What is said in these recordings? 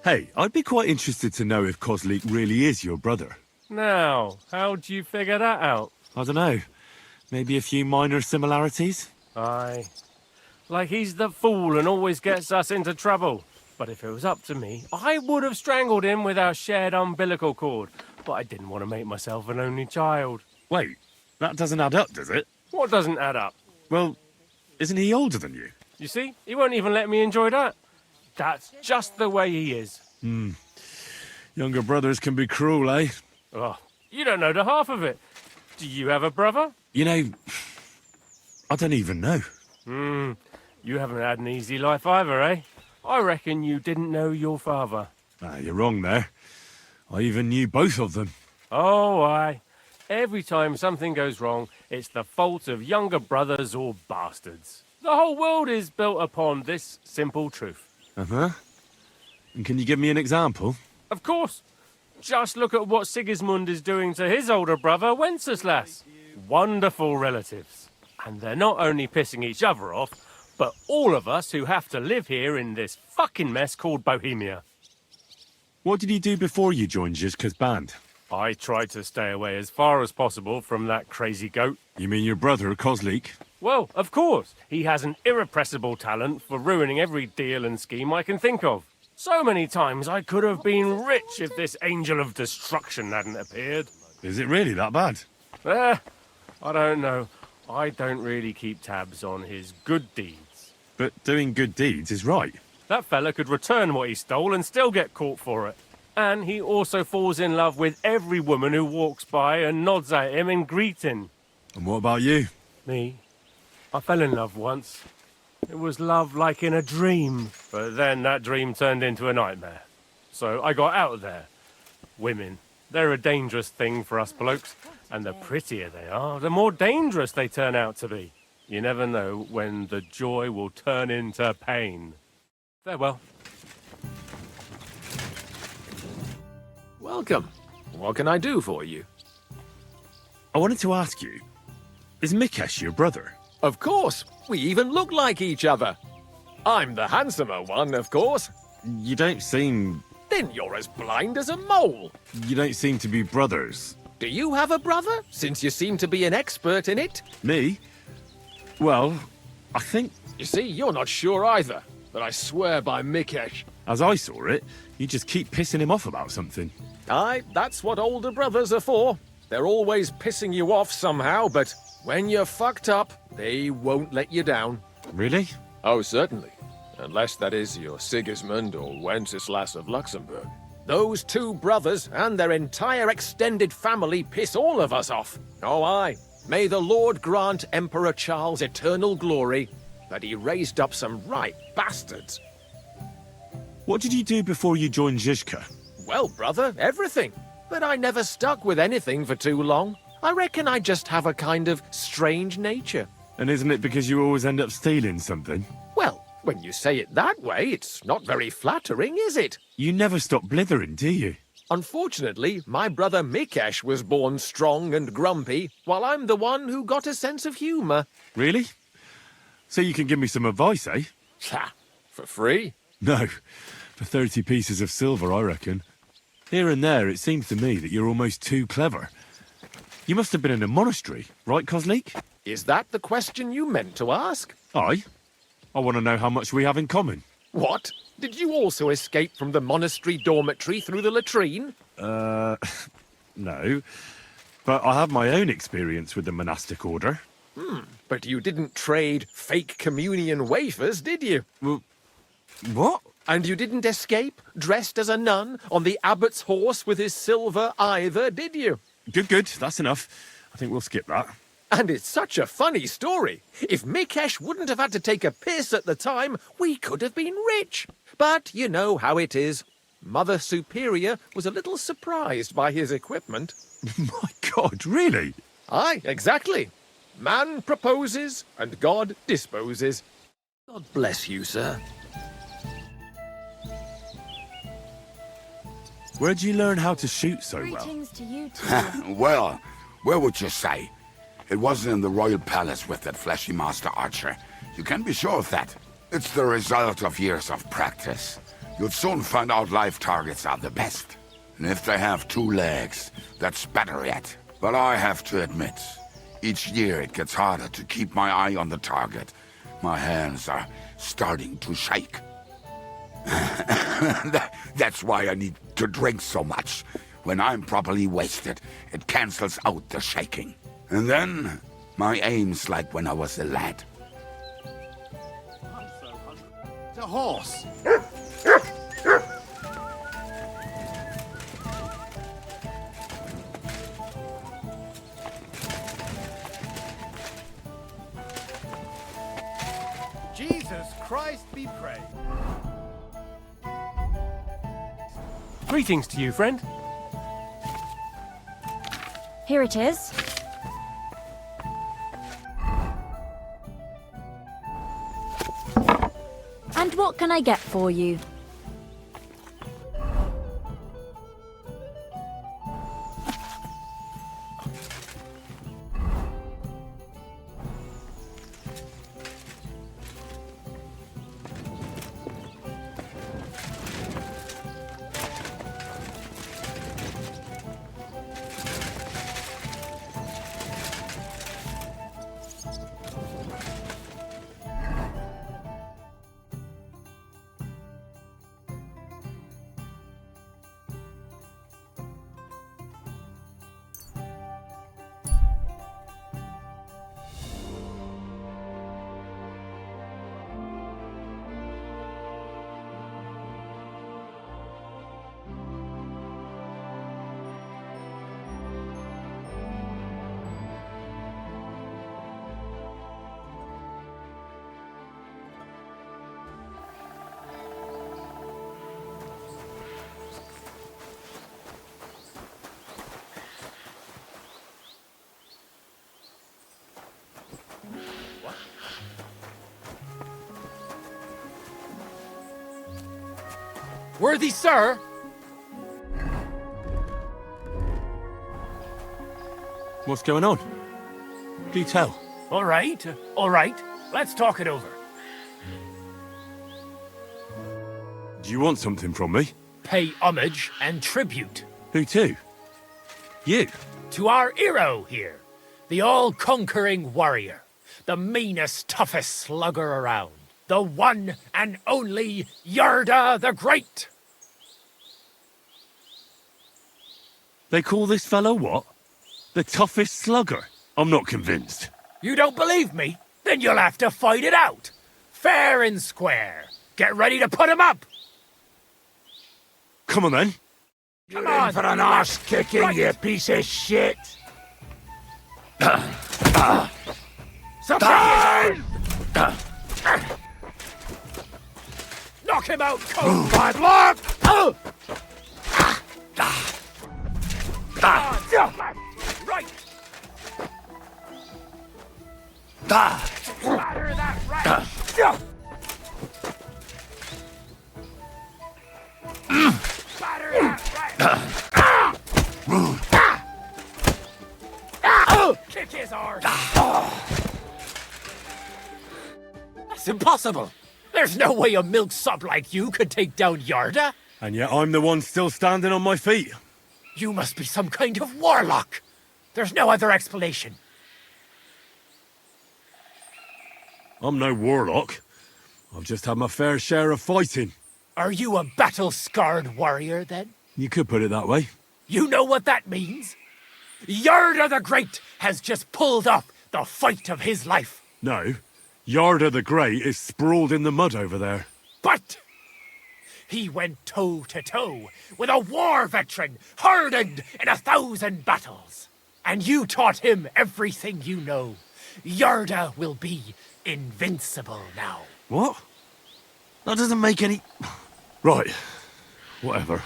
Hey, I'd be quite interested to know if Kozlik really is your brother. Now, how'd you figure that out? I don't know. Maybe a few minor similarities? Aye. Like he's the fool and always gets us into trouble. But if it was up to me, I would have strangled him with our shared umbilical cord. But I didn't want to make myself an only child. Wait, that doesn't add up, does it? What doesn't add up? Well, isn't he older than you? You see, he won't even let me enjoy that. That's just the way he is. Younger brothers can be cruel, eh? Oh, you don't know the half of it. Do you have a brother? You know, I don't even know. You haven't had an easy life either, eh? I reckon you didn't know your father. Ah, you're wrong there. I even knew both of them. Oh, aye. Every time something goes wrong, it's the fault of younger brothers or bastards. The whole world is built upon this simple truth. Uh-huh. And can you give me an example? Of course. Just look at what Sigismund is doing to his older brother, Wenceslas. Wonderful relatives. And they're not only pissing each other off, but all of us who have to live here in this fucking mess called Bohemia. What did you do before you joined Zizka's band? I tried to stay away as far as possible from that crazy goat. You mean your brother, Kozlik? Well, of course. He has an irrepressible talent for ruining every deal and scheme I can think of. So many times I could have been rich if this angel of destruction hadn't appeared. Is it really that bad? I don't know. I don't really keep tabs on his good deeds. But doing good deeds is right. That fella could return what he stole and still get caught for it. And he also falls in love with every woman who walks by and nods at him in greeting. And what about you? Me? I fell in love once. It was love like in a dream. But then that dream turned into a nightmare. So I got out of there. Women. They're a dangerous thing for us blokes. And the prettier they are, the more dangerous they turn out to be. You never know when the joy will turn into pain. Farewell. Welcome. What can I do for you? I wanted to ask you, is Mikesh your brother? Of course. We even look like each other. I'm the handsomer one, of course. You don't seem... Then you're as blind as a mole. You don't seem to be brothers. Do you have a brother, since you seem to be an expert in it? Me? Well, I think... You see, you're not sure either, but I swear by Mikesh. As I saw it, you just keep pissing him off about something. Aye, that's what older brothers are for. They're always pissing you off somehow, but when you're fucked up, they won't let you down. Really? Oh, certainly. Unless, that is, you're Sigismund or Wenceslas of Luxembourg. Those two brothers and their entire extended family piss all of us off. Oh, aye. May the Lord grant Emperor Charles eternal glory, that he raised up some right bastards. What did you do before you joined Zizka? Well, brother, everything. But I never stuck with anything for too long. I reckon I just have a kind of strange nature. And isn't it because you always end up stealing something? Well, when you say it that way, it's not very flattering, is it? You never stop blithering, do you? Unfortunately, my brother Mikesh was born strong and grumpy, while I'm the one who got a sense of humour. Really? So you can give me some advice, eh? Ha! For free? No, for 30 pieces of silver, I reckon. Here and there, it seems to me that you're almost too clever. You must have been in a monastery, right, Kozlik? Is that the question you meant to ask? Aye. I want to know how much we have in common. What? Did you also escape from the monastery dormitory through the latrine? No. But I have my own experience with the monastic order. But you didn't trade fake communion wafers, did you? Well, what? And you didn't escape, dressed as a nun, on the abbot's horse with his silver either, did you? Good. That's enough. I think we'll skip that. And it's such a funny story. If Mikesh wouldn't have had to take a piss at the time, we could have been rich. But you know how it is. Mother Superior was a little surprised by his equipment. My God, really? Aye, exactly. Man proposes and God disposes. God bless you, sir. Where'd you learn how to shoot so well? Greetings to you too. Well, where would you say? It wasn't in the royal palace with that fleshy master archer. You can be sure of that. It's the result of years of practice. You'll soon find out live targets are the best. And if they have 2 legs, that's better yet. But I have to admit, each year it gets harder to keep my eye on the target. My hands are starting to shake. That's why I need to drink so much. When I'm properly wasted, it cancels out the shaking. And then, my aim's like when I was a lad. It's a horse. Jesus Christ be praised. Greetings to you, friend. Here it is. And what can I get for you? Worthy sir! What's going on? Do tell. All right. Let's talk it over. Do you want something from me? Pay homage and tribute Who to? You? to our hero here, the all-conquering warrior, the meanest, toughest slugger around, the one and only Yarda the Great. They call this fellow what? The toughest slugger? I'm not convinced. You don't believe me? Then you'll have to fight it out. Fair and square. Get ready to put him up. Come on then. Come on. For an arse kicking, Right. you piece of shit. So take his arm. Knock him out, cold. Bad luck! Oh! Right. Batter that rat. Batter that rat. Kick his arse. That's impossible. There's no way a milksop like you could take down Yarda. And yet I'm the one still standing on my feet. You must be some kind of warlock. There's no other explanation. I'm no warlock. I've just had my fair share of fighting. Are you a battle-scarred warrior, then? You could put it that way. You know what that means? Yarda the Great has just pulled off the fight of his life. No. Yarda the Great is sprawled in the mud over there. But he went toe-to-toe with a war veteran hardened in 1,000 battles. And you taught him everything you know. Yarda will be invincible now. What? That doesn't make any... Right. Whatever.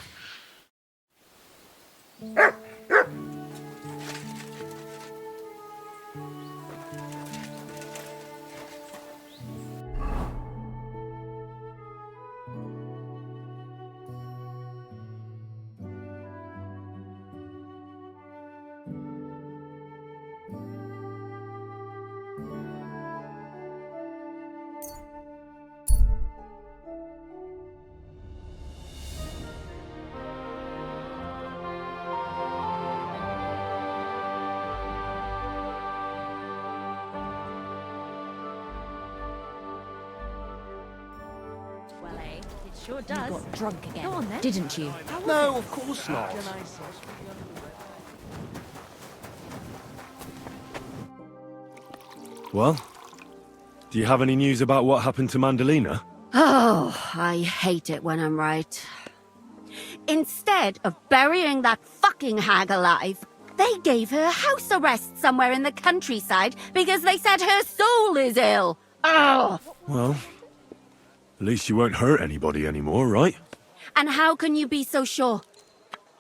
Sure does. You got drunk again. Go on then. Didn't you? No, of course not. Well, do you have any news about what happened to Mandalina? Oh, I hate it when I'm right. Instead of burying that fucking hag alive, they gave her house arrest somewhere in the countryside because they said her soul is ill. Oh! Well, at least you won't hurt anybody anymore, right? And how can you be so sure?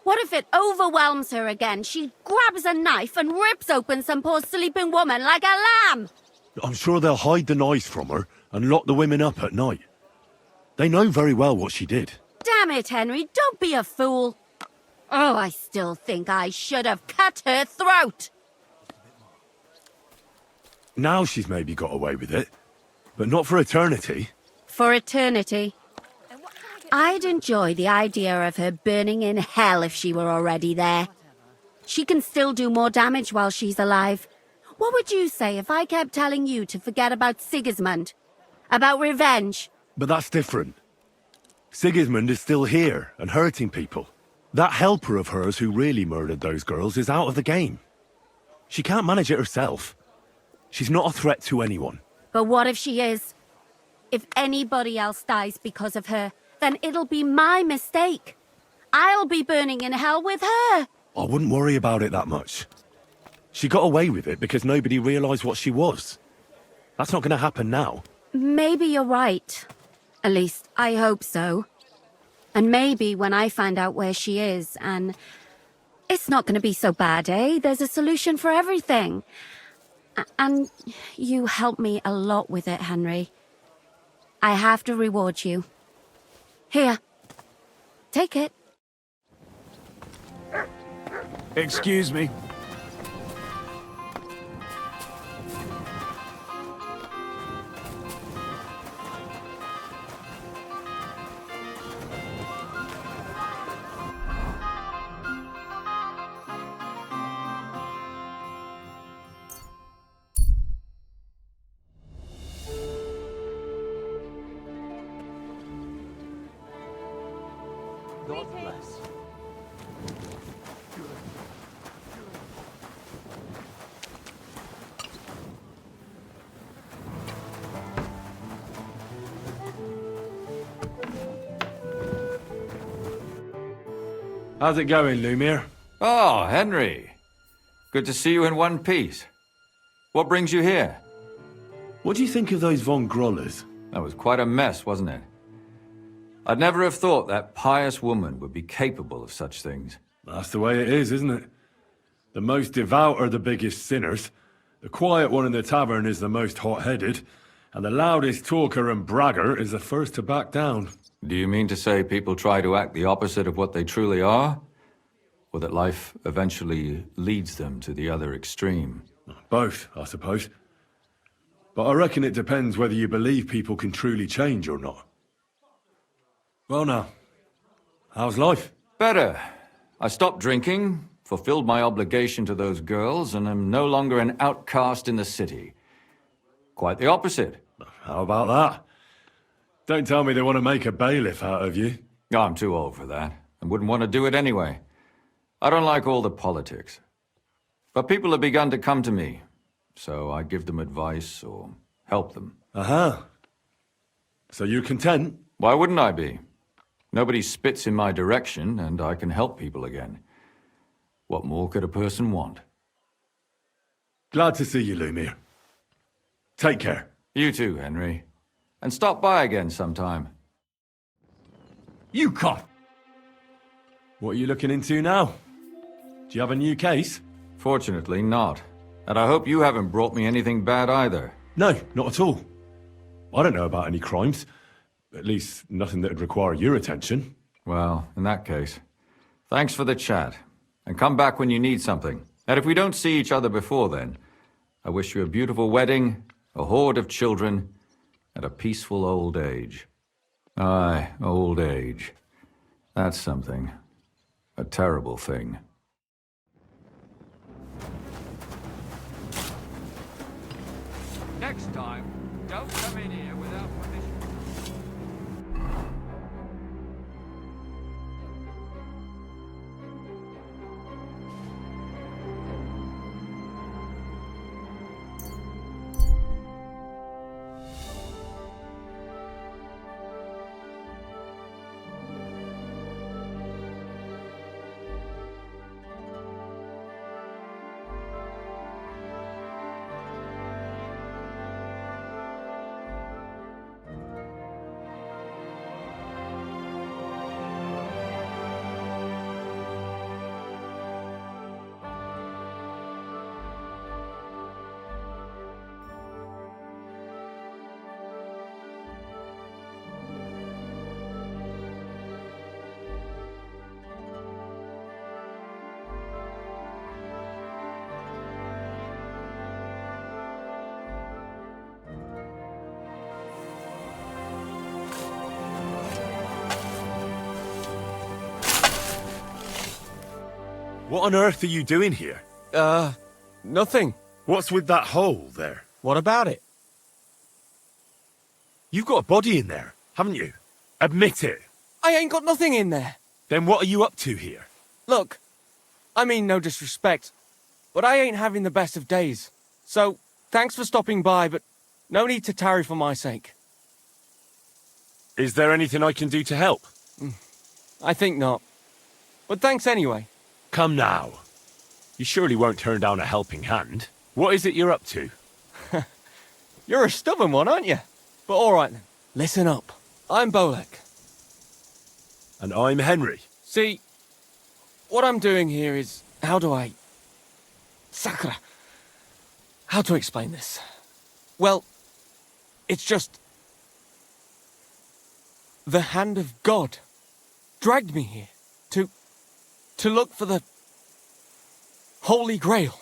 What if it overwhelms her again? She grabs a knife and rips open some poor sleeping woman like a lamb. I'm sure they'll hide the knives from her and lock the women up at night. They know very well what she did. Damn it, Henry, don't be a fool. Oh, I still think I should have cut her throat. Now she's maybe got away with it, but not for eternity. For eternity. I'd enjoy the idea of her burning in hell if she were already there. She can still do more damage while she's alive. What would you say if I kept telling you to forget about Sigismund? About revenge? But that's different. Sigismund is still here and hurting people. That helper of hers who really murdered those girls is out of the game. She can't manage it herself. She's not a threat to anyone. But what if she is? If anybody else dies because of her, then it'll be my mistake. I'll be burning in hell with her. I wouldn't worry about it that much. She got away with it because nobody realized what she was. That's not going to happen now. Maybe you're right. At least, I hope so. And maybe when I find out where she is, and it's not going to be so bad, eh? There's a solution for everything. And you helped me a lot with it, Henry. I have to reward you. Here. Take it. Excuse me. God bless. How's it going, Lumir? Oh, Henry. Good to see you in one piece. What brings you here? What do you think of those Von Grollers? That was quite a mess, wasn't it? I'd never have thought that pious woman would be capable of such things. That's the way it is, isn't it? The most devout are the biggest sinners. The quiet one in the tavern is the most hot-headed. And the loudest talker and bragger is the first to back down. Do you mean to say people try to act the opposite of what they truly are? Or that life eventually leads them to the other extreme? Both, I suppose. But I reckon it depends whether you believe people can truly change or not. Well now, how's life? Better. I stopped drinking, fulfilled my obligation to those girls, and am no longer an outcast in the city. Quite the opposite. How about that? Don't tell me they want to make a bailiff out of you. I'm too old for that, and wouldn't want to do it anyway. I don't like all the politics. But people have begun to come to me, so I give them advice or help them. Aha. So you're content? Why wouldn't I be? Nobody spits in my direction, and I can help people again. What more could a person want? Glad to see you, Lumir. Take care. You too, Henry. And stop by again sometime. You cop! What are you looking into now? Do you have a new case? Fortunately, not. And I hope you haven't brought me anything bad either. No, not at all. I don't know about any crimes. At least, nothing that would require your attention. Well, in that case, thanks for the chat. And come back when you need something. And if we don't see each other before then, I wish you a beautiful wedding, a horde of children, and a peaceful old age. Aye, old age. That's something. A terrible thing. Next time, don't come in here without permission. What on earth are you doing here? Nothing. What's with that hole there? What about it? You've got a body in there, haven't you? Admit it. I ain't got nothing in there. Then what are you up to here? Look, I mean no disrespect, but I ain't having the best of days. So, thanks for stopping by, but no need to tarry for my sake. Is there anything I can do to help? I think not. But thanks anyway. Come now. You surely won't turn down a helping hand. What is it you're up to? You're a stubborn one, aren't you? But alright then. Listen up. I'm Bolek. And I'm Henry. See, what I'm doing here is... How do I... Sakura. How to explain this? Well, it's just... The hand of God dragged me here to look for the Holy Grail.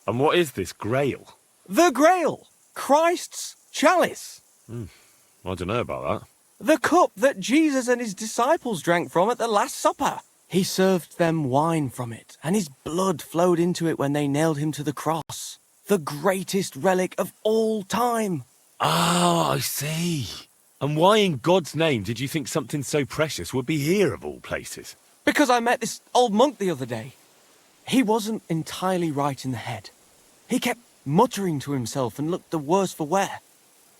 And what is this grail? The Grail! Christ's chalice! I don't know about that. The cup that Jesus and his disciples drank from at the Last Supper. He served them wine from it, and his blood flowed into it when they nailed him to the cross. The greatest relic of all time. Ah, I see. And why in God's name did you think something so precious would be here of all places? Because I met this old monk the other day. He wasn't entirely right in the head. He kept muttering to himself and looked the worse for wear.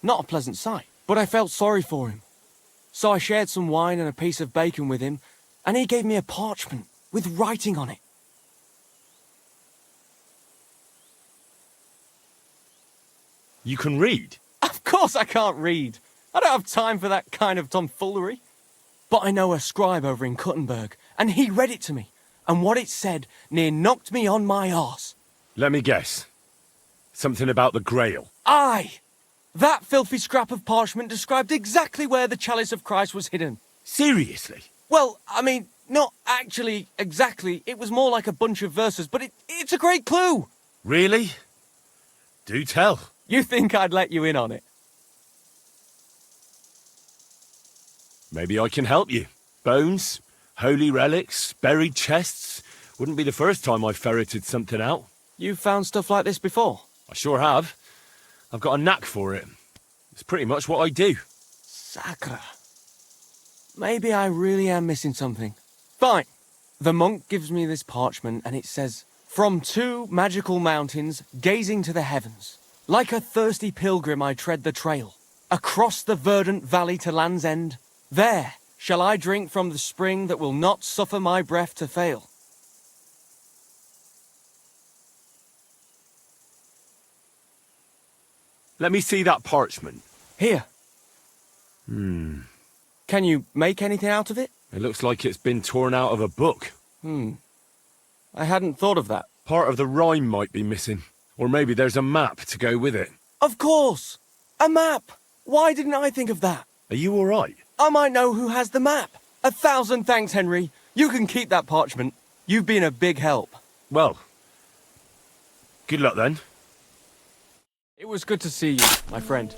Not a pleasant sight, but I felt sorry for him. So I shared some wine and a piece of bacon with him, and he gave me a parchment with writing on it. You can read? Of course I can't read. I don't have time for that kind of tomfoolery. But I know a scribe over in Kuttenberg, and he read it to me. And what it said near knocked me on my arse. Let me guess. Something about the Grail. Aye! That filthy scrap of parchment described exactly where the chalice of Christ was hidden. Seriously? Well, I mean, not actually exactly. It was more like a bunch of verses, but it's a great clue. Really? Do tell. You think I'd let you in on it? Maybe I can help you. Bones, holy relics, buried chests. Wouldn't be the first time I've ferreted something out. You've found stuff like this before? I sure have. I've got a knack for it. It's pretty much what I do. Sakura. Maybe I really am missing something. Fine. The monk gives me this parchment and it says, "From 2 magical mountains, gazing to the heavens. Like a thirsty pilgrim I tread the trail. Across the verdant valley to Land's End. There shall I drink from the spring that will not suffer my breath to fail." Let me see that parchment. Here. Can you make anything out of it? It looks like it's been torn out of a book. I hadn't thought of that. Part of the rhyme might be missing. Or maybe there's a map to go with it. Of course! A map! Why didn't I think of that? Are you all right? I might know who has the map. 1,000 thanks, Henry. You can keep that parchment. You've been a big help. Well, good luck then. It was good to see you, my friend.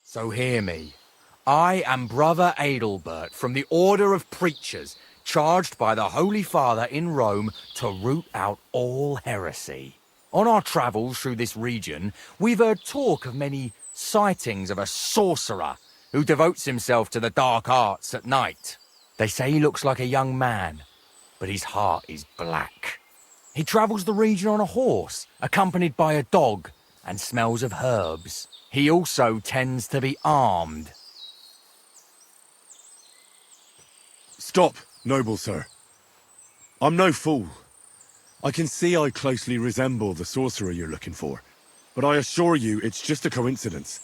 So hear me. I am Brother Adelbert from the Order of Preachers, charged by the Holy Father in Rome to root out all heresy. On our travels through this region, we've heard talk of many sightings of a sorcerer who devotes himself to the dark arts at night. They say he looks like a young man, but his heart is black. He travels the region on a horse, accompanied by a dog, and smells of herbs. He also tends to be armed. Stop, noble sir. I'm no fool. I can see I closely resemble the sorcerer you're looking for, but I assure you it's just a coincidence.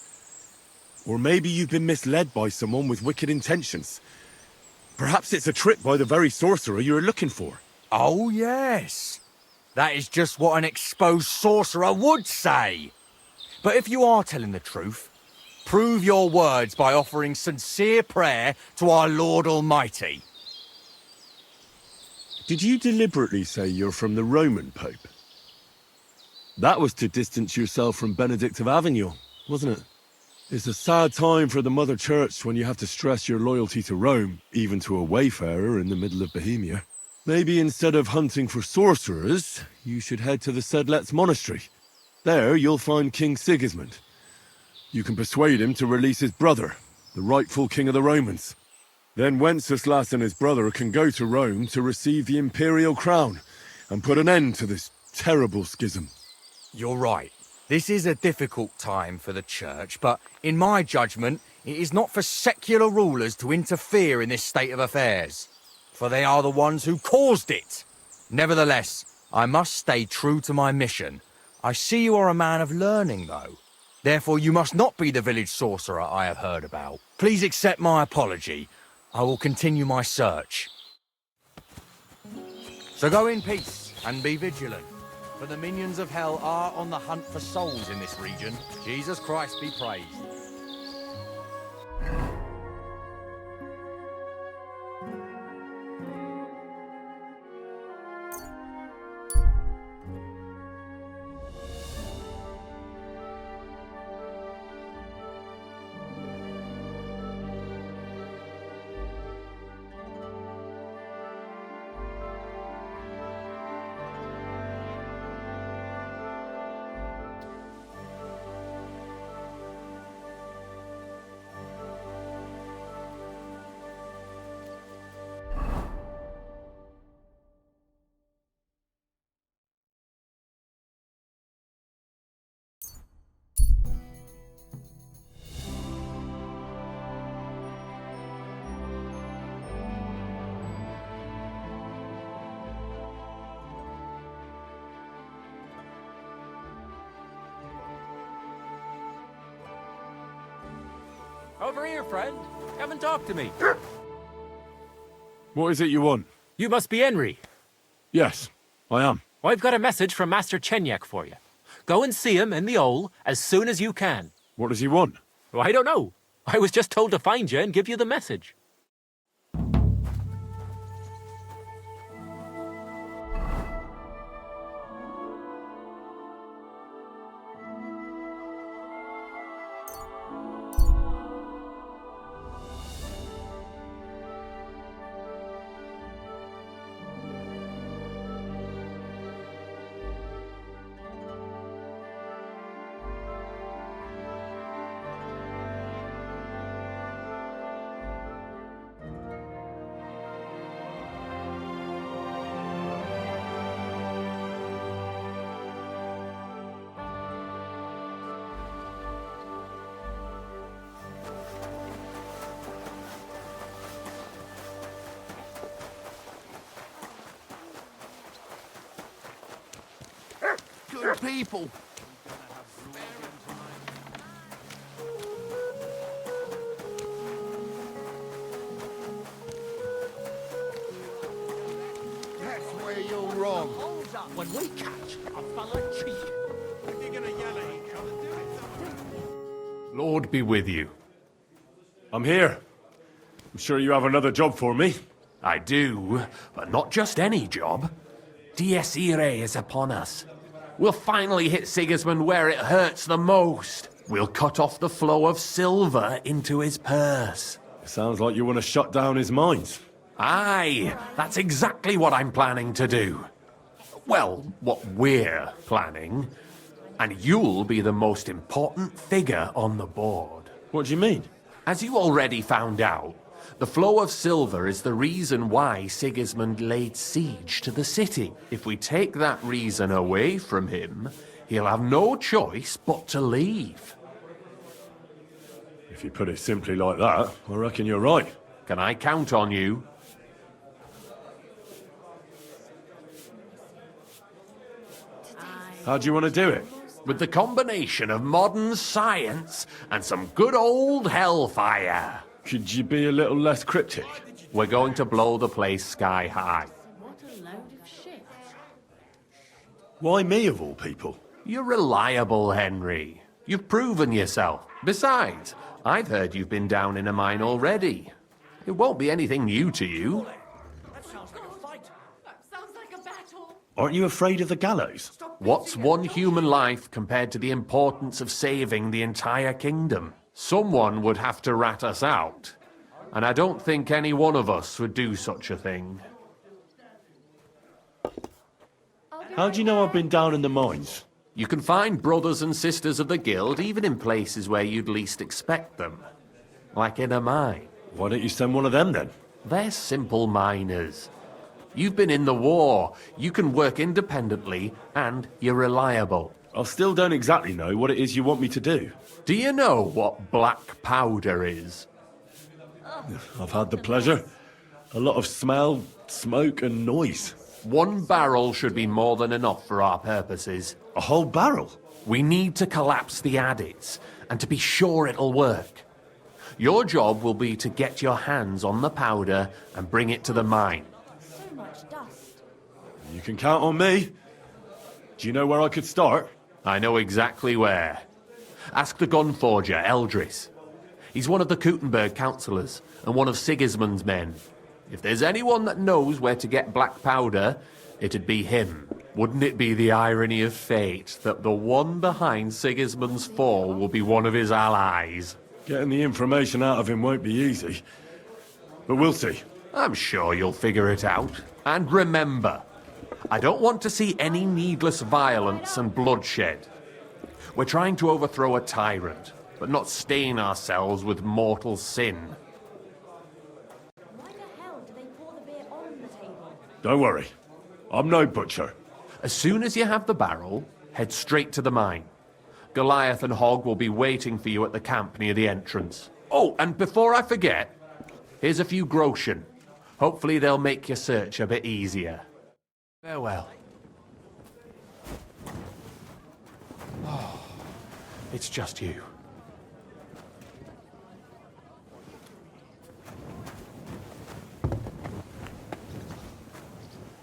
Or maybe you've been misled by someone with wicked intentions. Perhaps it's a trick by the very sorcerer you're looking for. Oh, yes. That is just what an exposed sorcerer would say. But if you are telling the truth, prove your words by offering sincere prayer to our Lord Almighty. Did you deliberately say you're from the Roman Pope? That was to distance yourself from Benedict of Avignon, wasn't it? It's a sad time for the Mother Church when you have to stress your loyalty to Rome, even to a wayfarer in the middle of Bohemia. Maybe instead of hunting for sorcerers, you should head to the Sedlets Monastery. There you'll find King Sigismund. You can persuade him to release his brother, the rightful king of the Romans. Then Wenceslas and his brother can go to Rome to receive the imperial crown and put an end to this terrible schism. You're right. This is a difficult time for the Church, but in my judgment, it is not for secular rulers to interfere in this state of affairs, for they are the ones who caused it. Nevertheless, I must stay true to my mission. I see you are a man of learning, though. Therefore, you must not be the village sorcerer I have heard about. Please accept my apology. I will continue my search. So go in peace and be vigilant, for the minions of hell are on the hunt for souls in this region. Jesus Christ be praised. Over here, friend. Come and talk to me. What is it you want? You must be Henry. Yes, I am. Well, I've got a message from Master Chenyak for you. Go and see him in the Ole as soon as you can. What does he want? Well, I don't know. I was just told to find you and give you the message. Good people. That's where you're wrong. When we catch a fella cheating. Lord be with you. I'm here. I'm sure you have another job for me. I do, but not just any job. Dies Irae is upon us. We'll finally hit Sigismund where it hurts the most. We'll cut off the flow of silver into his purse. It sounds like you want to shut down his mines. Aye, that's exactly what I'm planning to do. Well, what we're planning. And you'll be the most important figure on the board. What do you mean? As you already found out, the flow of silver is the reason why Sigismund laid siege to the city. If we take that reason away from him, he'll have no choice but to leave. If you put it simply like that, I reckon you're right. Can I count on you? How do you want to do it? With the combination of modern science and some good old hellfire. Could you be a little less cryptic? We're going to blow the place sky high. Why me of all people? You're reliable, Henry. You've proven yourself. Besides, I've heard you've been down in a mine already. It won't be anything new to you. Aren't you afraid of the gallows? What's one human life compared to the importance of saving the entire kingdom? Someone would have to rat us out, and I don't think any one of us would do such a thing. How do you know I've been down in the mines? You can find brothers and sisters of the guild even in places where you'd least expect them. Like in a mine. Why don't you send one of them then? They're simple miners. You've been in the war. You can work independently, and you're reliable. I still don't exactly know what it is you want me to do. Do you know what black powder is? I've had the pleasure. A lot of smell, smoke and noise. 1 barrel should be more than enough for our purposes. A whole barrel? We need to collapse the adits, and to be sure it'll work. Your job will be to get your hands on the powder and bring it to the mine. You can count on me. Do you know where I could start? I know exactly where. Ask the gun forger, Eldris. He's one of the Kuttenberg councillors, and one of Sigismund's men. If there's anyone that knows where to get black powder, it'd be him. Wouldn't it be the irony of fate that the one behind Sigismund's fall will be one of his allies? Getting the information out of him won't be easy. But we'll see. I'm sure you'll figure it out. And remember, I don't want to see any needless violence and bloodshed. We're trying to overthrow a tyrant, but not stain ourselves with mortal sin. Why the hell do they pour the beer on the table? Don't worry. I'm no butcher. As soon as you have the barrel, head straight to the mine. Goliath and Hogg will be waiting for you at the camp near the entrance. Oh, and before I forget, here's a few groschen. Hopefully they'll make your search a bit easier. Farewell. Oh, it's just you.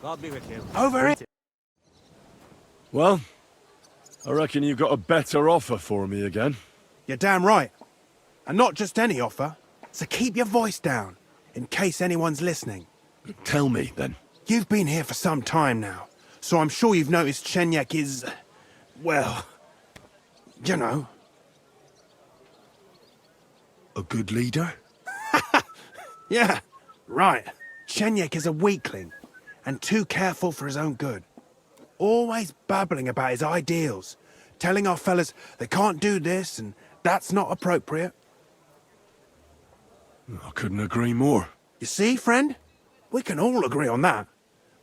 God be with you. Over it. Well, I reckon you've got a better offer for me again. You're damn right. And not just any offer. So keep your voice down, in case anyone's listening. Tell me, then. You've been here for some time now, so I'm sure you've noticed Chenyek is, well, you know. A good leader? Yeah, right. Chenyek is a weakling, and too careful for his own good. Always babbling about his ideals, telling our fellas they can't do this and that's not appropriate. I couldn't agree more. You see, friend? We can all agree on that.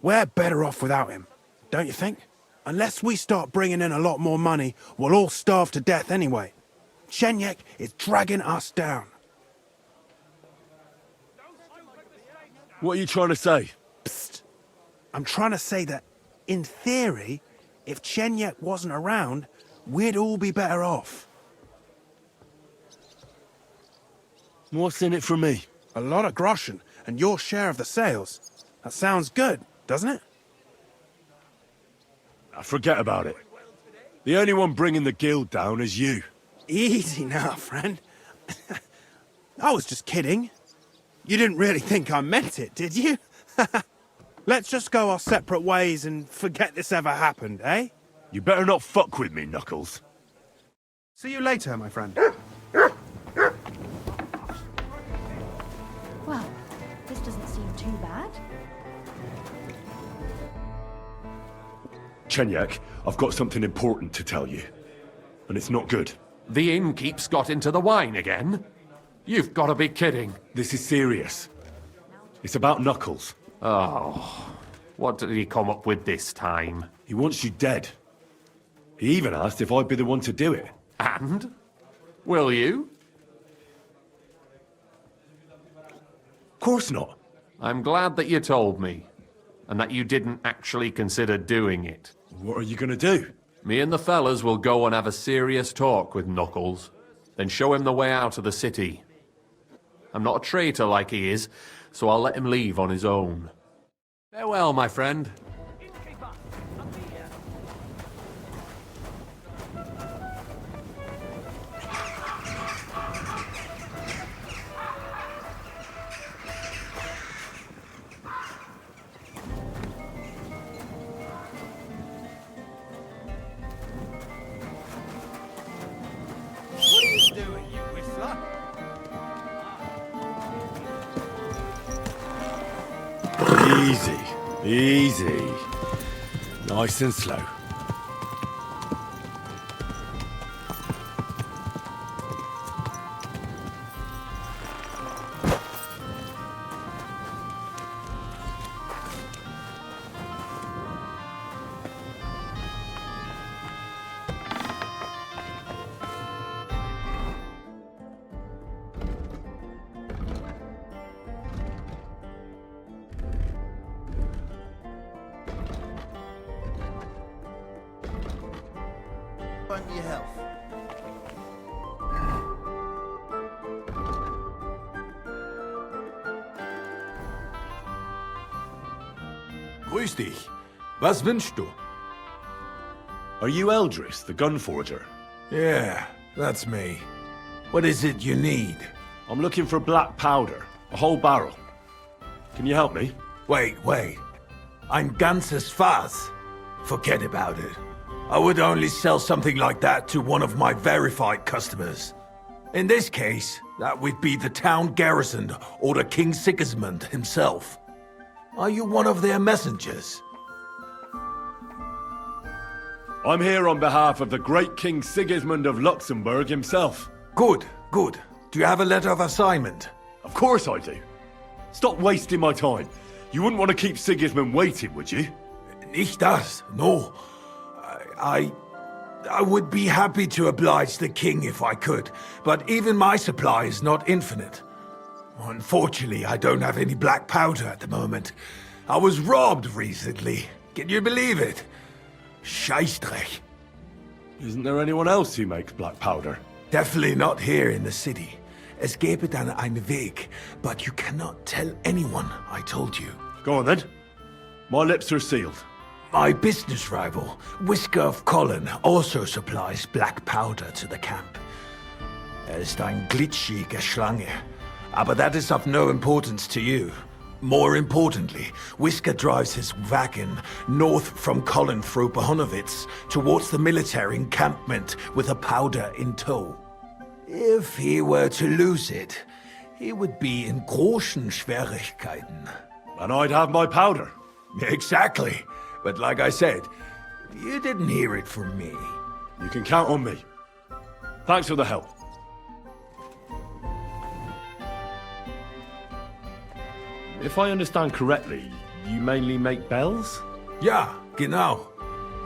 We're better off without him, don't you think? Unless we start bringing in a lot more money, we'll all starve to death anyway. Chenyek is dragging us down. What are you trying to say? Psst. I'm trying to say that, in theory, if Chenyek wasn't around, we'd all be better off. What's in it for me? A lot of groschen, and your share of the sales. That sounds good, doesn't it? Forget about it. The only one bringing the guild down is you. Easy now, friend. I was just kidding. You didn't really think I meant it, did you? Let's just go our separate ways and forget this ever happened, eh? You better not fuck with me, Knuckles. See you later, my friend. Well, this doesn't seem too bad. Chenyak, I've got something important to tell you. And it's not good. The innkeep's got into the wine again? You've got to be kidding. This is serious. It's about Knuckles. Oh, what did he come up with this time? He wants you dead. He even asked if I'd be the one to do it. And? Will you? Of course not. I'm glad that you told me, and that you didn't actually consider doing it. What are you gonna do? Me and the fellas will go and have a serious talk with Knuckles, then show him the way out of the city. I'm not a traitor like he is, so I'll let him leave on his own. Farewell, my friend. What are you doing, you whistler? Easy. Easy. Nice and slow. On your health. Grüß dich. Was wünschst du? Are you Eldris, the gun forger? Yeah, that's me. What is it you need? I'm looking for black powder. A whole barrel. Can you help me? Wait. Ein ganzes Fass? Forget about it. I would only sell something like that to one of my verified customers. In this case, that would be the town garrison or the King Sigismund himself. Are you one of their messengers? I'm here on behalf of the great King Sigismund of Luxembourg himself. Good. Do you have a letter of assignment? Of course I do. Stop wasting my time. You wouldn't want to keep Sigismund waiting, would you? Nicht das, no. I would be happy to oblige the king if I could, but even my supply is not infinite. Unfortunately, I don't have any black powder at the moment. I was robbed recently. Can you believe it? Scheißdreck. Isn't there anyone else who makes black powder? Definitely not here in the city. Es gäbe dann einen Weg, but you cannot tell anyone I told you. Go on then. My lips are sealed. My business rival, Whisker of Colin, also supplies black powder to the camp. Ist ein glitschige Schlange, aber that is of no importance to you. More importantly, Whisker drives his wagon north from Colin through Bohunowitz towards the military encampment with a powder in tow. If he were to lose it, he would be in großen Schwierigkeiten. And I'd have my powder. Exactly. But like I said, you didn't hear it from me. You can count on me. Thanks for the help. If I understand correctly, you mainly make bells? Ja, genau.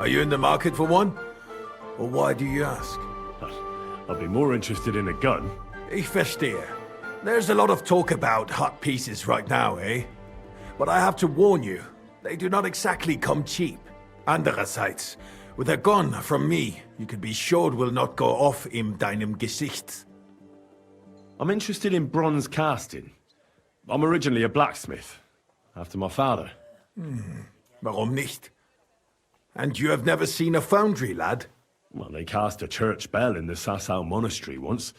Are you in the market for one? Or why do you ask? I'd be more interested in a gun. Ich verstehe. There's a lot of talk about hot pieces right now, eh? But I have to warn you, they do not exactly come cheap. Andererseits, with a gun from me, you can be sure it will not go off in deinem Gesicht. I'm interested in bronze casting. I'm originally a blacksmith, after my father. Warum nicht? And you have never seen a foundry, lad? Well, they cast a church bell in the Sassau monastery once.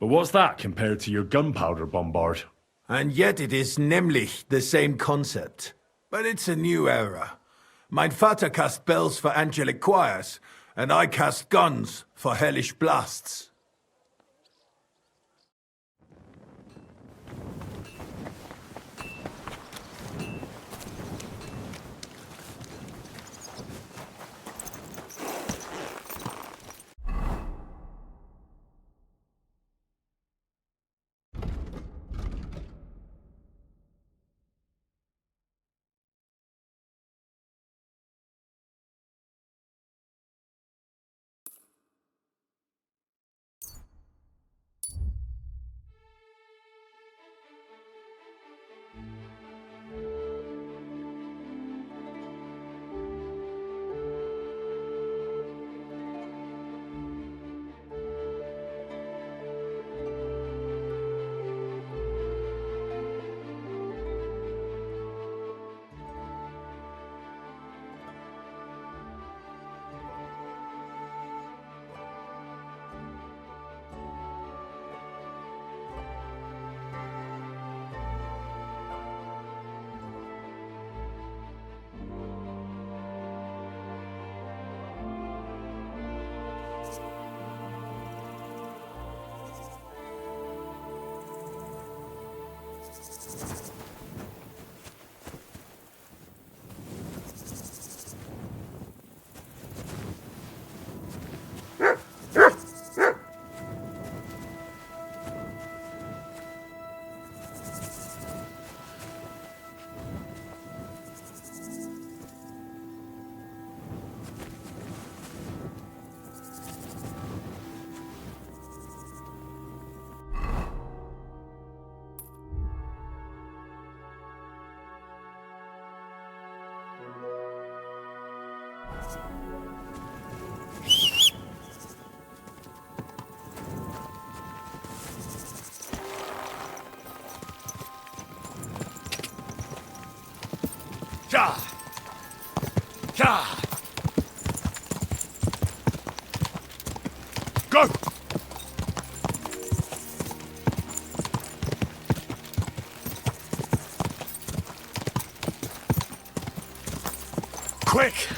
But what's that compared to your gunpowder bombard? And yet it is nämlich the same concept. But it's a new era. Mein Vater cast bells for angelic choirs, and I cast guns for hellish blasts. Ja! Ja! Go! Quick!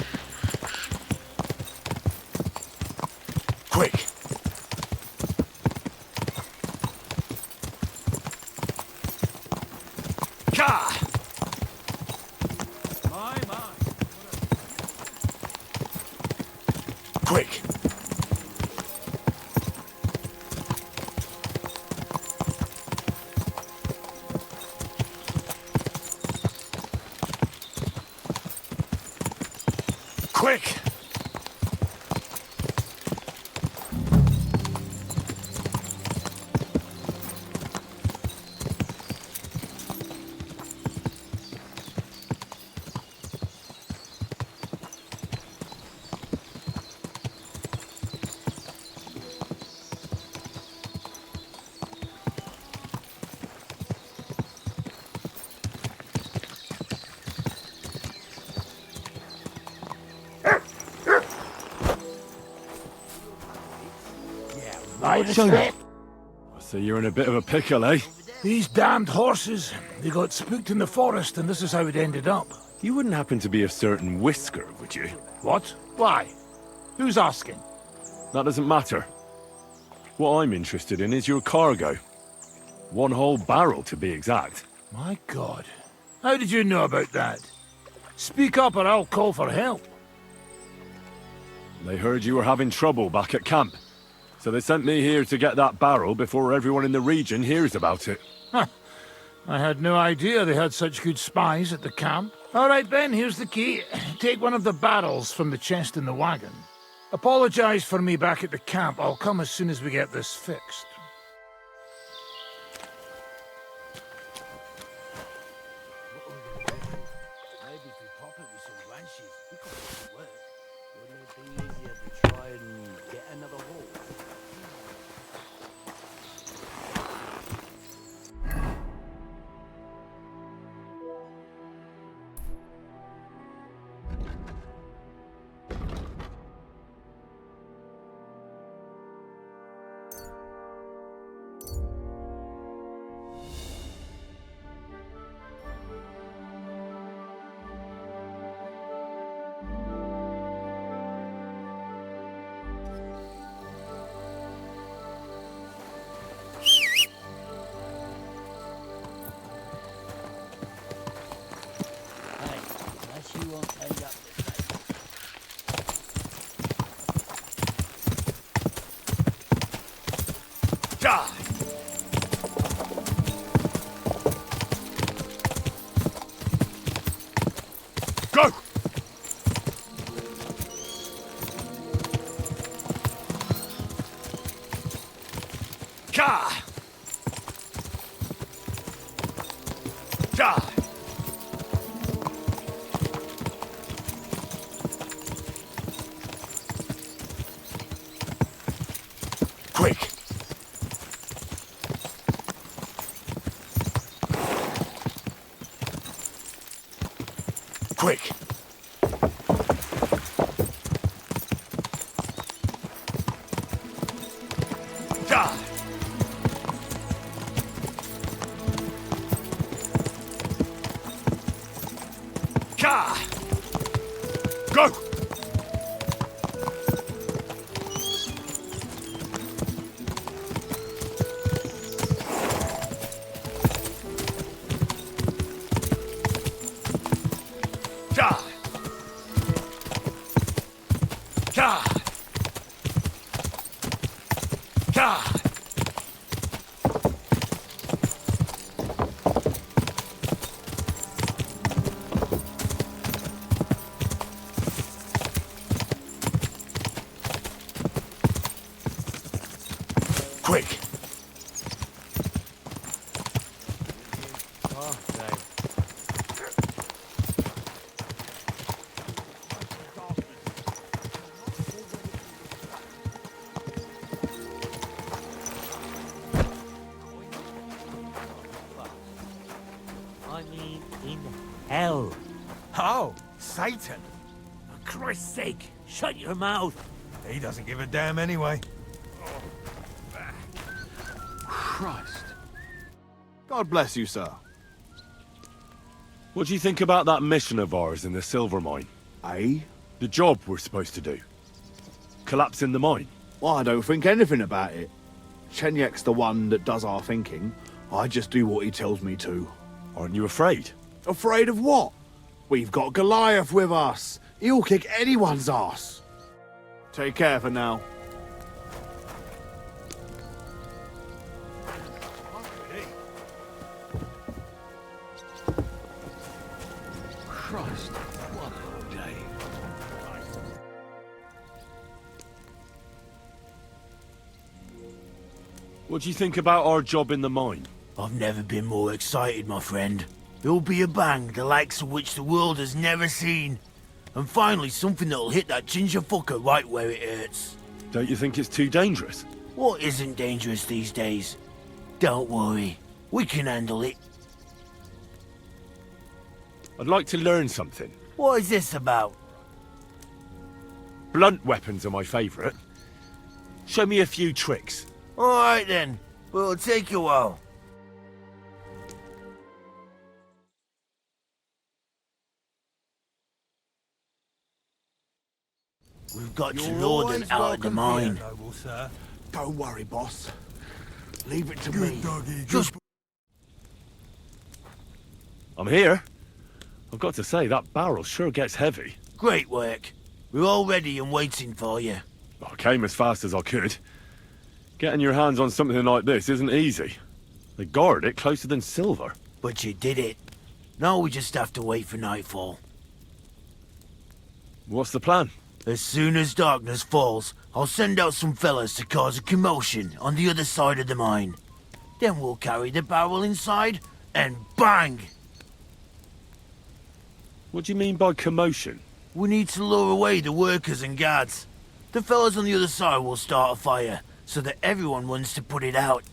Quick! Ja! Quick! Quick! So you're in a bit of a pickle, eh? These damned horses, they got spooked in the forest, and this is how it ended up. You wouldn't happen to be a certain Whisker, would you? What? Why? Who's asking? That doesn't matter. What I'm interested in is your cargo. One whole barrel, to be exact. My God. How did you know about that? Speak up or I'll call for help. They heard you were having trouble back at camp. So they sent me here to get that barrel before everyone in the region hears about it. Huh. I had no idea they had such good spies at the camp. All right, then, here's the key. Take one of the barrels from the chest in the wagon. Apologize for me back at the camp. I'll come as soon as we get this fixed. Die! Quick! Quick! Die! Ka! Go! Ka! Ka! Ka! Quick! I mean, in hell. Oh, Satan! For Christ's sake, shut your mouth. He doesn't give a damn anyway. Christ. God bless you, sir. What do you think about that mission of ours in the silver mine? Eh? The job we're supposed to do. Collapsing the mine. Well, I don't think anything about it. Chenyek's the one that does our thinking. I just do what he tells me to. Aren't you afraid? Afraid of what? We've got Goliath with us. He'll kick anyone's ass. Take care for now. Christ, what a day. What do you think about our job in the mine? I've never been more excited, my friend. It'll be a bang, the likes of which the world has never seen. And finally, something that'll hit that ginger fucker right where it hurts. Don't you think it's too dangerous? What isn't dangerous these days? Don't worry, we can handle it. I'd like to learn something. What is this about? Blunt weapons are my favourite. Show me a few tricks. Alright then, but it'll take a while. We've got to lure them out of the mine. Here, noble sir. Don't worry, boss. Leave it to me. Doggy, Just I'm here. I've got to say, that barrel sure gets heavy. great work. We're all ready and waiting for you. I came as fast as I could. Getting your hands on something like this isn't easy. They guard it closer than silver. But you did it. Now we just have to wait for nightfall. What's the plan? As soon as darkness falls, I'll send out some fellas to cause a commotion on the other side of the mine. Then we'll carry the barrel inside, and bang! What do you mean by commotion? We need to lure away the workers and guards. The fellas on the other side will start a fire, so that everyone wants to put it out.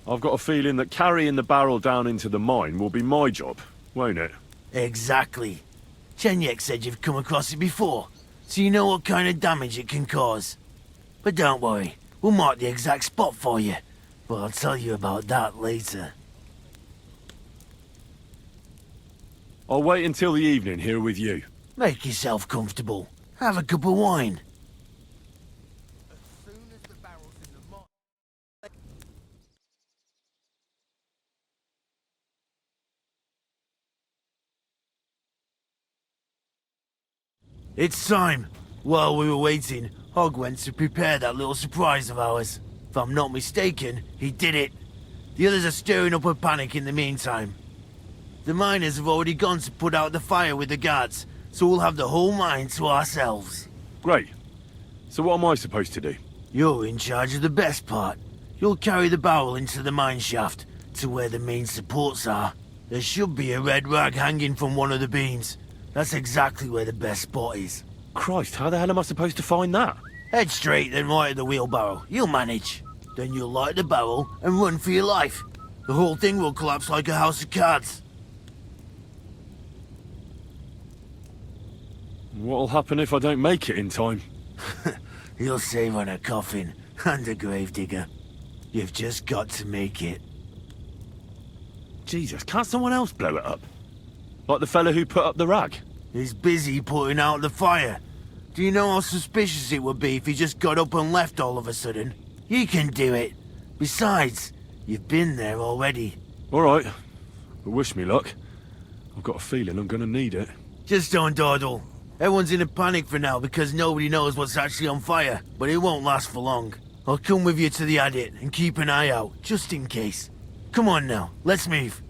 I've got a feeling that carrying the barrel down into the mine will be my job, won't it? Exactly. Chenyek said you've come across it before, so you know what kind of damage it can cause. But don't worry, we'll mark the exact spot for you. But I'll tell you about that later. I'll wait until the evening here with you. Make yourself comfortable. Have a cup of wine. It's time. While we were waiting, Hog went to prepare that little surprise of ours. If I'm not mistaken, he did it. The others are stirring up a panic in the meantime. The miners have already gone to put out the fire with the guards, so we'll have the whole mine to ourselves. Great. So what am I supposed to do? You're in charge of the best part. You'll carry the barrel into the mine shaft, to where the main supports are. There should be a red rag hanging from one of the beams. That's exactly where the best spot is. Christ, how the hell am I supposed to find that? Head straight, then right at the wheelbarrow. You'll manage. Then you'll light the barrel and run for your life. The whole thing will collapse like a house of cards. What'll happen if I don't make it in time? You'll save on a coffin and a gravedigger. You've just got to make it. Jesus, can't someone else blow it up? Like the fella who put up the rag? He's busy putting out the fire. Do you know how suspicious it would be if he just got up and left all of a sudden? You can do it. Besides, you've been there already. Alright. But wish me luck. I've got a feeling I'm gonna need it. Just don't dawdle. Everyone's in a panic for now because nobody knows what's actually on fire, but it won't last for long. I'll come with you to the adit and keep an eye out, just in case. Come on now, let's move.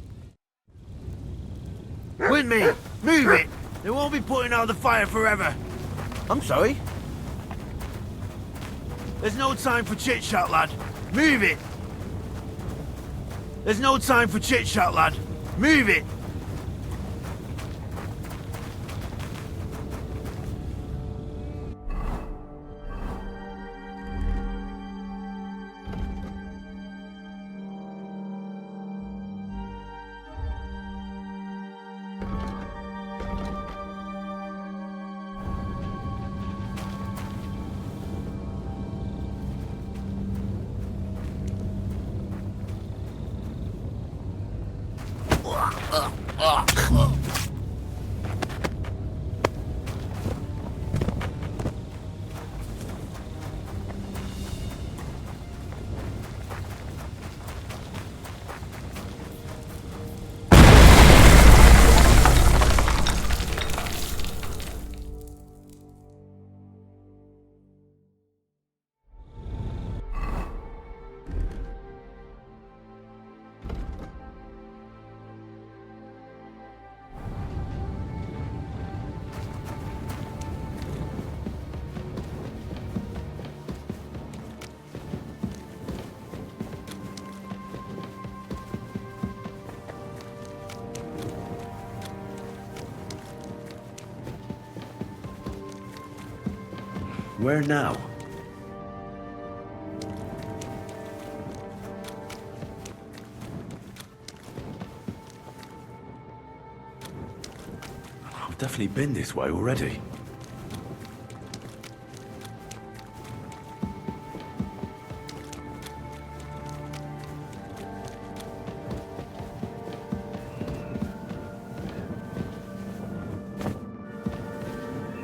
With me! Move it! They won't be putting out the fire forever. I'm sorry. There's no time for chit-chat, lad. Move it! There's no time for chit-chat, lad. Move it! Where now? I've definitely been this way already.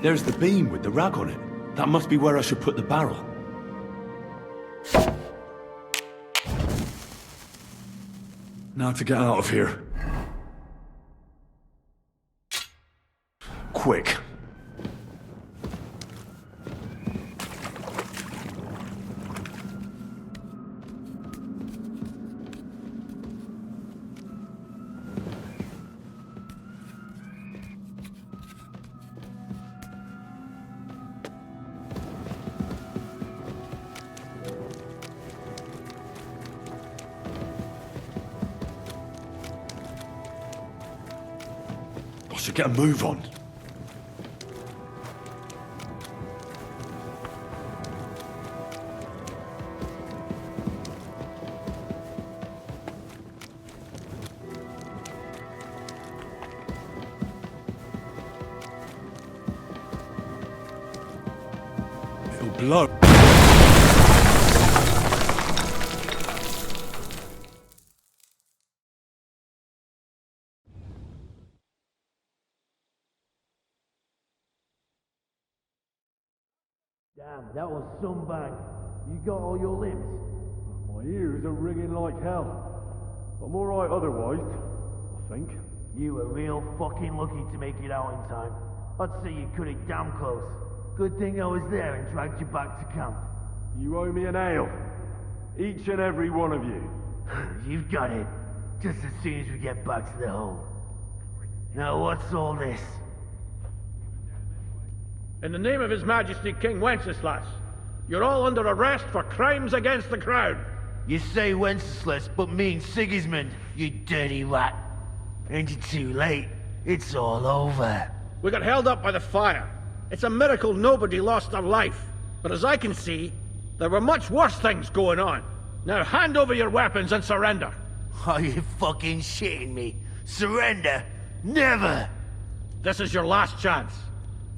There's the beam with the rag on it. That must be where I should put the barrel. Now to get out of here. Quick. I should get a move on. It'll blow. Damn, that was some bang. You got all your limbs? My ears are ringing like hell. I'm alright otherwise, I think. You were real fucking lucky to make it out in time. I'd say you cut it damn close. Good thing I was there and dragged you back to camp. You owe me an ale. Each and every one of you. You've got it. Just as soon as we get back to the hole. Now what's all this? In the name of His Majesty King Wenceslas, you're all under arrest for crimes against the crown. You say Wenceslas, but mean Sigismund, you dirty rat. Ain't it too late? It's all over. We got held up by the fire. It's a miracle nobody lost their life. But as I can see, there were much worse things going on. Now hand over your weapons and surrender. Are you fucking shitting me? Surrender? Never! This is your last chance.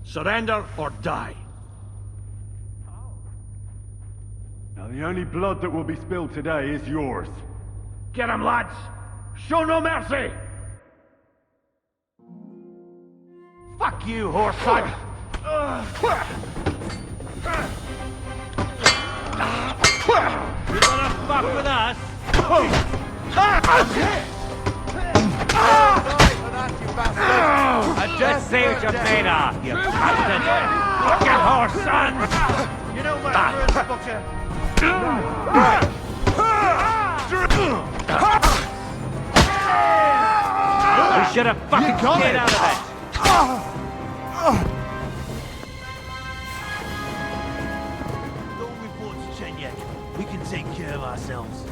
Surrender or die. Now the only blood that will be spilled today is yours. Get him, lads! Show no mercy! Fuck you, horse son! You gonna fuck with us? Let's see what you're made of, you bastard! Fucking horse son! You know my words, fucker. We should have fucking get out of it! Don't report to Chen yet. We can take care of ourselves.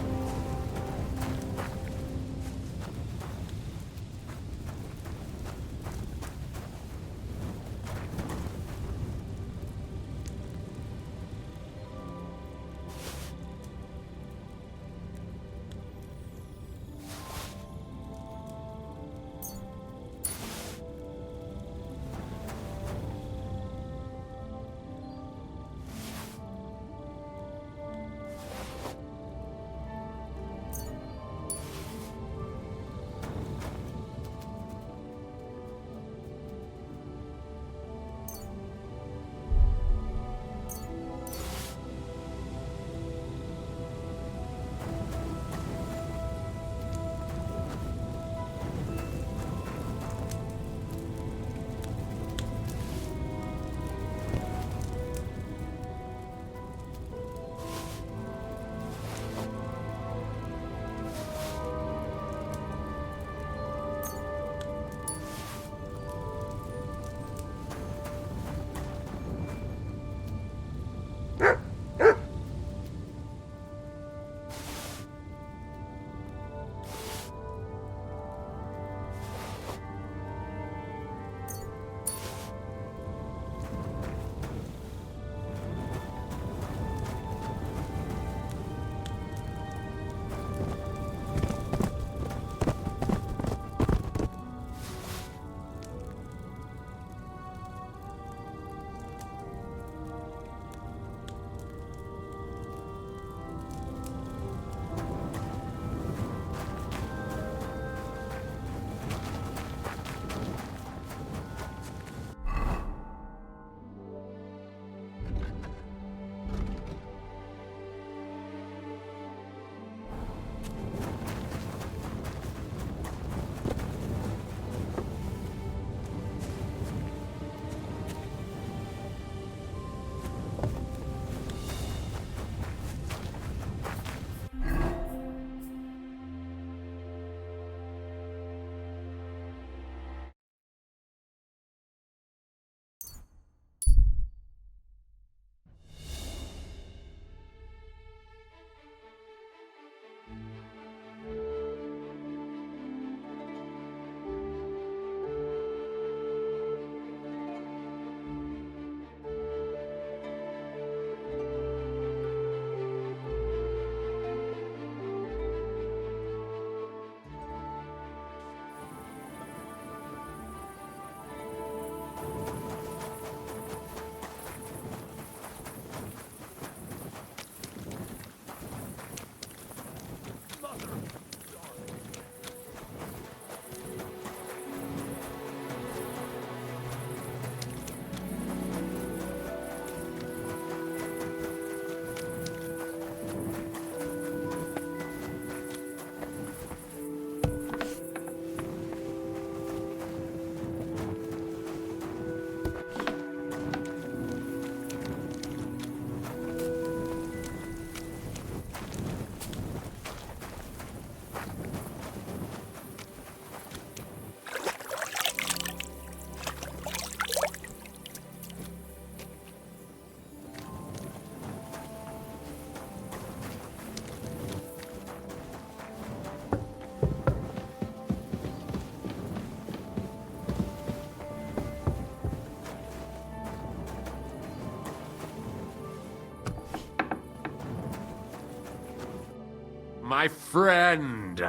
my friend.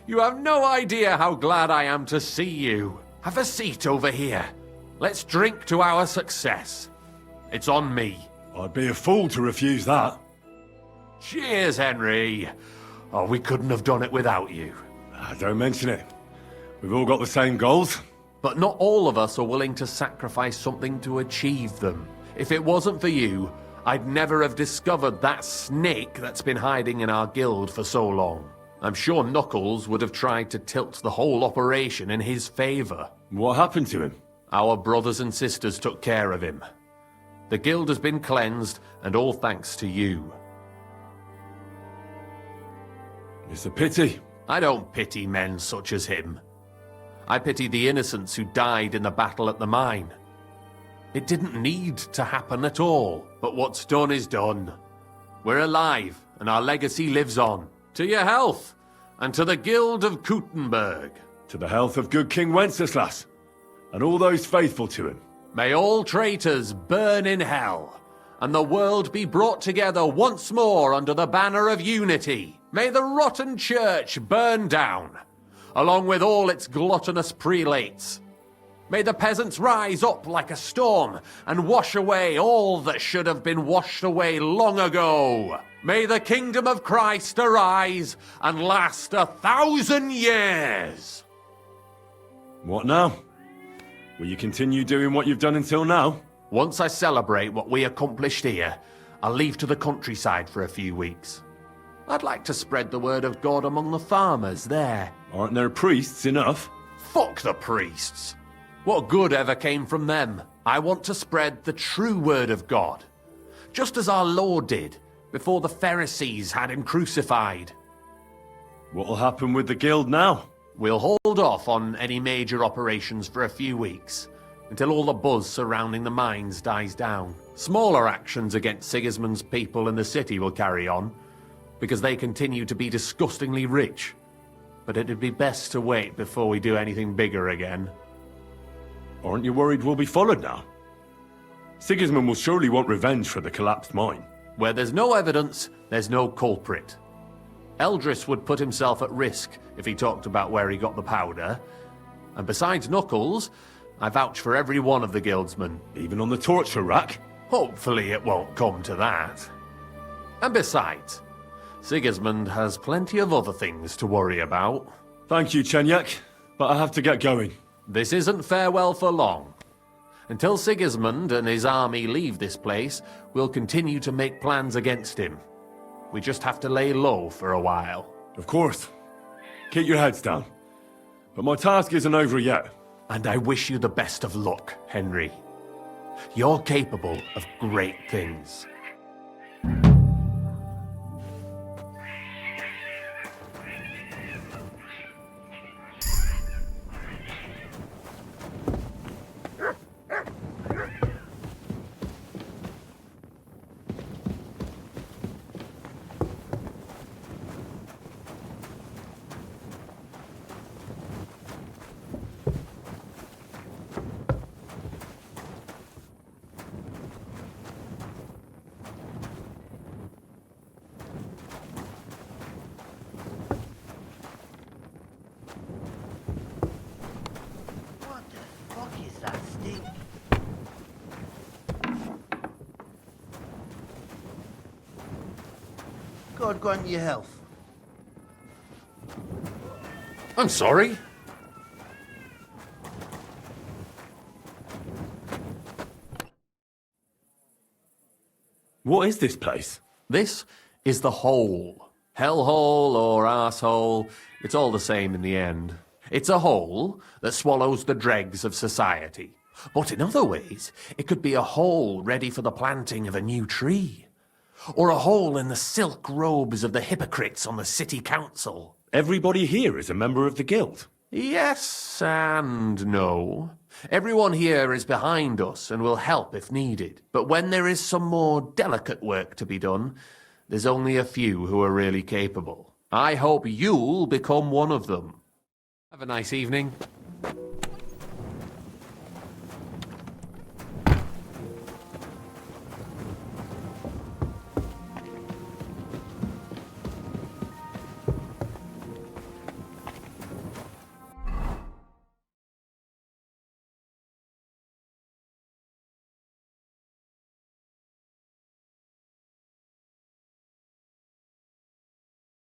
You have no idea how glad I am to see you. Have a seat over here. Let's drink to our success. It's on me. I'd be a fool to refuse that. Cheers, Henry. Oh, we couldn't have done it without you. Don't mention it. We've all got the same goals. But not all of us are willing to sacrifice something to achieve them. If it wasn't for you, I'd never have discovered that snake that's been hiding in our guild for so long. I'm sure Knuckles would have tried to tilt the whole operation in his favor. What happened to him? Our brothers and sisters took care of him. The guild has been cleansed, and all thanks to you. It's a pity. I don't pity men such as him. I pity the innocents who died in the battle at the mine. It didn't need to happen at all, but what's done is done. We're alive, and our legacy lives on. To your health, and to the Guild of Kuttenberg. To the health of good King Wenceslas, and all those faithful to him. May all traitors burn in hell, and the world be brought together once more under the banner of unity. May the rotten church burn down, along with all its gluttonous prelates. May the peasants rise up like a storm and wash away all that should have been washed away long ago. May the kingdom of Christ arise and last 1,000 years. What now? Will you continue doing what you've done until now? Once I celebrate what we accomplished here, I'll leave to the countryside for a few weeks. I'd like to spread the word of God among the farmers there. Aren't there priests enough? Fuck the priests. What good ever came from them? I want to spread the true word of God, just as our Lord did before the Pharisees had him crucified. What'll happen with the guild now? We'll hold off on any major operations for a few weeks, until all the buzz surrounding the mines dies down. Smaller actions against Sigismund's people in the city will carry on, because they continue to be disgustingly rich. But it'd be best to wait before we do anything bigger again. Aren't you worried we'll be followed now? Sigismund will surely want revenge for the collapsed mine. Where there's no evidence, there's no culprit. Eldris would put himself at risk if he talked about where he got the powder. And besides Knuckles, I vouch for every one of the guildsmen. Even on the torture rack? Hopefully it won't come to that. And besides, Sigismund has plenty of other things to worry about. Thank you, Chenyak, but I have to get going. This isn't farewell for long. Until Sigismund and his army leave this place, we'll continue to make plans against him. We just have to lay low for a while. Of course. Keep your heads down. But my task isn't over yet. And I wish you the best of luck, Henry. You're capable of great things. God grant you health. I'm sorry. What is this place? This is the hole. Hellhole or arsehole, it's all the same in the end. It's a hole that swallows the dregs of society. But in other ways, it could be a hole ready for the planting of a new tree. Or a hole in the silk robes of the hypocrites on the city council. Everybody here is a member of the guild. Yes and no. Everyone here is behind us and will help if needed. But when there is some more delicate work to be done, there's only a few who are really capable. I hope you'll become one of them. Have a nice evening.